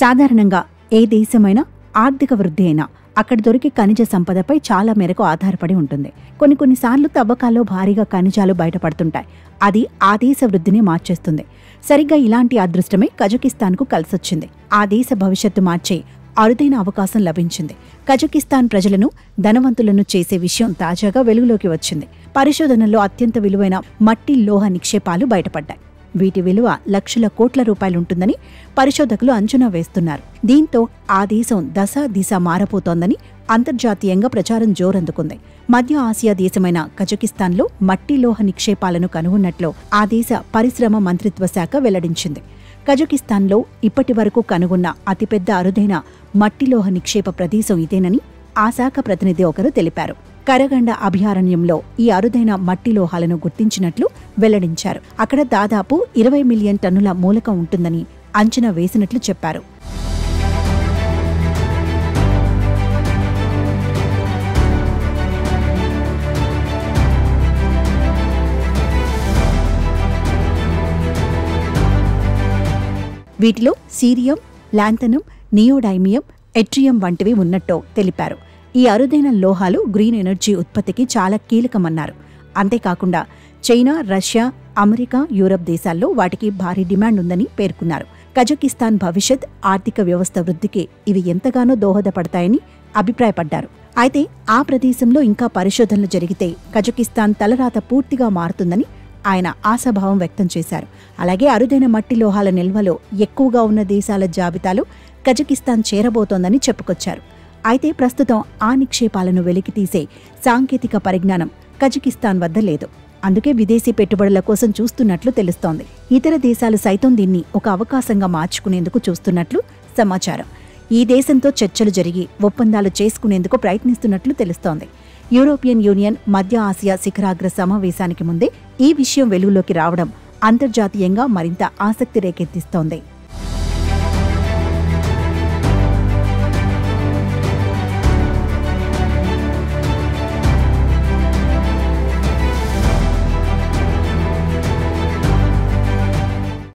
సాధారణంగా ఏ దేశమైనా ఆర్థిక వృద్ధి అయినా అక్కడ దొరికే ఖనిజ సంపదపై చాలా మేరకు ఆధారపడి ఉంటుంది. కొన్నిసార్లు తవ్వకాల్లో భారీగా ఖనిజాలు బయటపడుతుంటాయి. అది ఆ దేశ వృద్ధిని మార్చేస్తుంది. సరిగ్గా ఇలాంటి అదృష్టమే కజకిస్తాన్కు కలిసొచ్చింది. ఆ దేశ భవిష్యత్తు మార్చే అరుదైన అవకాశం లభించింది. కజకిస్తాన్ ప్రజలను ధనవంతులను చేసే విషయం తాజాగా వెలుగులోకి వచ్చింది. పరిశోధనల్లో అత్యంత విలువైన మట్టి లోహ నిక్షేపాలు బయటపడ్డాయి. వీటి విలువ లక్షల కోట్ల రూపాయలుంటుందని పరిశోధకులు అంచనా వేస్తున్నారు. దీంతో ఆ దేశం దిశ మారబోతోందని అంతర్జాతీయంగా ప్రచారం జోరందుకుంది. మధ్య ఆసియా దేశమైన కజకిస్తాన్లో మట్టి లోహ నిక్షేపాలను కనుగొన్నట్లు ఆ దేశ పరిశ్రమ మంత్రిత్వ శాఖ వెల్లడించింది. కజకిస్తాన్లో ఇప్పటి వరకు కనుగొన్న అతిపెద్ద అరుదైన మట్టిలోహ నిక్షేప ప్రదేశం ఇదేనని ఆ శాఖ ప్రతినిధి ఒకరు తెలిపారు. కరగండ అభయారణ్యంలో ఈ అరుదైన మట్టి లోహాలను గుర్తించినట్లు వెల్లడించారు. అక్కడ దాదాపు 20 మిలియన్ టన్నుల మూలకం ఉంటుందని అంచనా వేసినట్లు చెప్పారు. వీటిలో సీరియం, లాంథనం, నియోడైమియం, ఎట్రియం వంటివి ఉన్నట్టు తెలిపారు. ఈ అరుదైన లోహాలు గ్రీన్ ఎనర్జీ ఉత్పత్తికి చాలా కీలకమన్నారు. అంతేకాకుండా చైనా, రష్యా, అమెరికా, యూరప్ దేశాల్లో వాటికి భారీ డిమాండ్ ఉందని పేర్కొన్నారు. కజకిస్తాన్ భవిష్యత్ ఆర్థిక వ్యవస్థ వృద్ధికి ఇవి ఎంతగానో దోహదపడతాయని అభిప్రాయపడ్డారు. అయితే ఆ ప్రదేశంలో ఇంకా పరిశోధనలు జరిగితే కజకిస్తాన్ తలరాత పూర్తిగా మారుతుందని ఆయన ఆశాభావం వ్యక్తం చేశారు. అలాగే అరుదైన మట్టి లోహాల నిల్వలో ఎక్కువగా ఉన్న దేశాల జాబితాలో కజకిస్తాన్ చేరబోతోందని చెప్పుకొచ్చారు. అయితే ప్రస్తుతం ఆ నిక్షేపాలను వెలికితీసే సాంకేతిక పరిజ్ఞానం కజకిస్తాన్ వద్ద లేదు. అందుకే విదేశీ పెట్టుబడుల కోసం చూస్తున్నట్లు తెలుస్తోంది. ఇతర దేశాలు సైతం దీన్ని ఒక అవకాశంగా మార్చుకునేందుకు చూస్తున్నట్లు సమాచారం. ఈ దేశంతో చర్చలు జరిగి ఒప్పందాలు చేసుకునేందుకు ప్రయత్నిస్తున్నట్లు తెలుస్తోంది. యూరోపియన్ యూనియన్ మధ్య ఆసియా శిఖరాగ్ర సమావేశానికి ముందే ఈ విషయం వెలుగులోకి రావడం అంతర్జాతీయంగా మరింత ఆసక్తి రేకెత్తిస్తోంది.